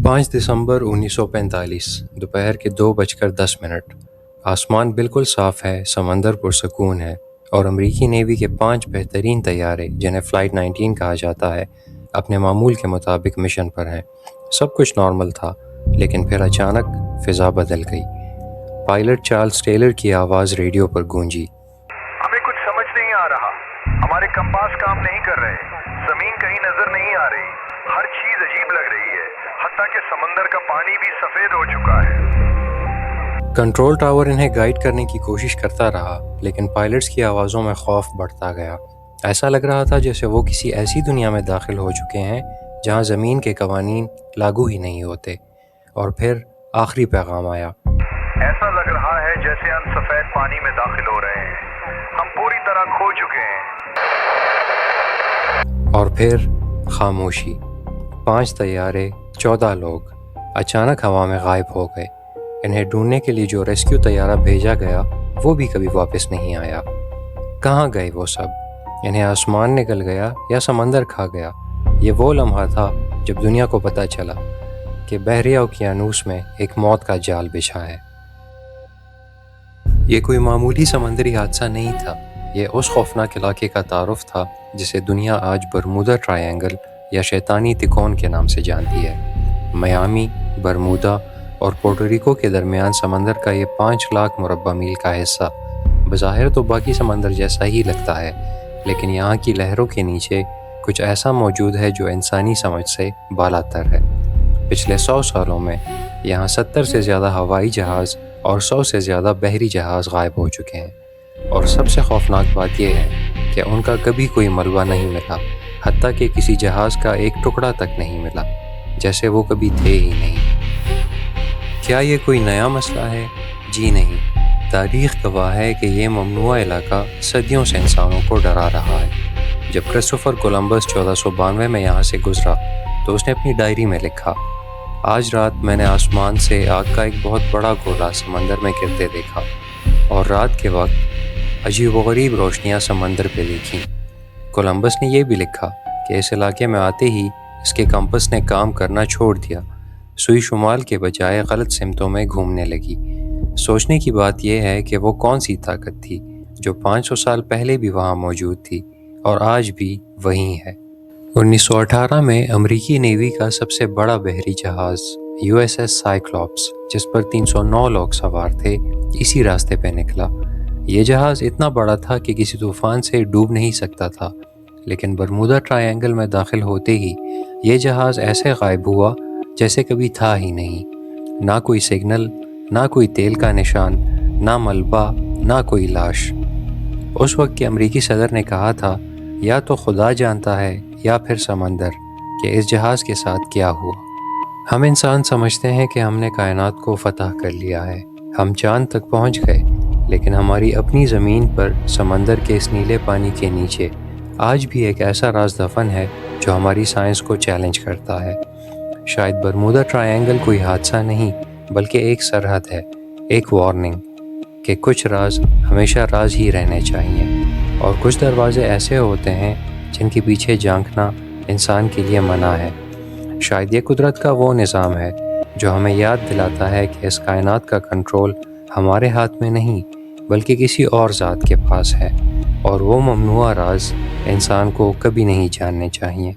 5 دسمبر 1945 دوپہر کے 2:10۔ آسمان بالکل صاف ہے، سمندر پرسکون ہے، اور امریکی نیوی کے 5 بہترین طیارے جنہیں فلائٹ 19 کہا جاتا ہے اپنے معمول کے مطابق مشن پر ہیں۔ سب کچھ نارمل تھا، لیکن پھر اچانک فضا بدل گئی۔ پائلٹ چارلس ٹیلر کی آواز ریڈیو پر گونجی۔ ہمیں کچھ سمجھ نہیں آ رہا، ہمارے کمپاس کام نہیں کر رہے، زمین کہیں نظر نہیں آ رہی، ہر چیز عجیب لگ رہی ہے، حتیٰ کہ سمندر کا پانی بھی سفید ہو چکا ہے۔ کنٹرول ٹاور انہیں گائیڈ کرنے کی کوشش کرتا رہا، لیکن پائلٹس کی آوازوں میں خوف بڑھتا گیا۔ ایسا لگ رہا تھا جیسے وہ کسی ایسی دنیا میں داخل ہو چکے ہیں جہاں زمین کے قوانین لاگو ہی نہیں ہوتے۔ اور پھر آخری پیغام آیا۔ ایسا لگ رہا ہے جیسے ہم سفید پانی میں داخل ہو رہے ہیں، ہم پوری طرح کھو چکے ہیں۔ اور پھر خاموشی۔ 5 طیارے، 14 لوگ اچانک ہوا میں غائب ہو گئے۔ انہیں ڈھونڈنے کے لیے جو ریسکیو طیارہ بھیجا گیا وہ بھی کبھی واپس نہیں آیا۔ کہاں گئے وہ سب؟ انہیں آسمان نگل گیا یا سمندر کھا گیا؟ یہ وہ لمحہ تھا جب دنیا کو پتہ چلا کہ بحریہ اوقیانوس میں ایک موت کا جال بچھا ہے۔ یہ کوئی معمولی سمندری حادثہ نہیں تھا، یہ اس خوفناک علاقے کا تعارف تھا جسے دنیا آج برمودا ٹرائی اینگل یا شیطانی تکون کے نام سے جانتی ہے۔ میامی، برمودا اور پورٹوریکو کے درمیان سمندر کا یہ 5 لاکھ مربع میل کا حصہ بظاہر تو باقی سمندر جیسا ہی لگتا ہے، لیکن یہاں کی لہروں کے نیچے کچھ ایسا موجود ہے جو انسانی سمجھ سے بالاتر ہے۔ پچھلے 100 سالوں میں یہاں 70 سے زیادہ ہوائی جہاز اور 100 سے زیادہ بحری جہاز غائب ہو چکے ہیں، اور سب سے خوفناک بات یہ ہے کہ ان کا کبھی کوئی ملبہ نہیں ملا، حتیٰ کہ کسی جہاز کا ایک ٹکڑا تک نہیں ملا، جیسے وہ کبھی تھے ہی نہیں۔ کیا یہ کوئی نیا مسئلہ ہے؟ جی نہیں، تاریخ گواہ ہے کہ یہ ممنوعہ علاقہ صدیوں سے انسانوں کو ڈرا رہا ہے۔ جب کرسٹوفر کولمبس 1492 میں یہاں سے گزرا تو اس نے اپنی ڈائری میں لکھا، آج رات میں نے آسمان سے آگ کا ایک بہت بڑا گولا سمندر میں گرتے دیکھا، اور رات کے وقت عجیب و غریب روشنیاں سمندر پہ دیکھیں۔ کولمبس نے یہ بھی لکھا کہ اس علاقے میں آتے ہی اس کے کمپس نے کام کرنا چھوڑ دیا، سوئی شمال کے بجائے غلط سمتوں میں گھومنے لگی۔ سوچنے کی بات یہ ہے کہ وہ کون سی طاقت تھی جو 500 سال پہلے بھی وہاں موجود تھی اور آج بھی وہیں ہے۔ 1918 میں امریکی نیوی کا سب سے بڑا بحری جہاز USS سائیکلاپس، جس پر 309 لوگ سوار تھے، اسی راستے پہ نکلا۔ یہ جہاز اتنا بڑا تھا کہ کسی طوفان سے ڈوب نہیں سکتا تھا، لیکن برمودا ٹرائی اینگل میں داخل ہوتے ہی یہ جہاز ایسے غائب ہوا جیسے کبھی تھا ہی نہیں۔ نہ کوئی سگنل، نہ کوئی تیل کا نشان، نہ ملبہ، نہ کوئی لاش۔ اس وقت کے امریکی صدر نے کہا تھا، یا تو خدا جانتا ہے یا پھر سمندر، کہ اس جہاز کے ساتھ کیا ہوا۔ ہم انسان سمجھتے ہیں کہ ہم نے کائنات کو فتح کر لیا ہے، ہم چاند تک پہنچ گئے، لیکن ہماری اپنی زمین پر سمندر کے اس نیلے پانی کے نیچے آج بھی ایک ایسا راز دفن ہے جو ہماری سائنس کو چیلنج کرتا ہے۔ شاید برمودا ٹرائی اینگل کوئی حادثہ نہیں، بلکہ ایک سرحد ہے، ایک وارننگ کہ کچھ راز ہمیشہ راز ہی رہنے چاہیے، اور کچھ دروازے ایسے ہوتے ہیں جن کے پیچھے جھانکنا انسان کے لیے منع ہے۔ شاید یہ قدرت کا وہ نظام ہے جو ہمیں یاد دلاتا ہے کہ اس کائنات کا کنٹرول ہمارے ہاتھ میں نہیں، بلکہ کسی اور ذات کے پاس ہے، اور وہ ممنوعہ راز انسان کو کبھی نہیں جاننے چاہیے۔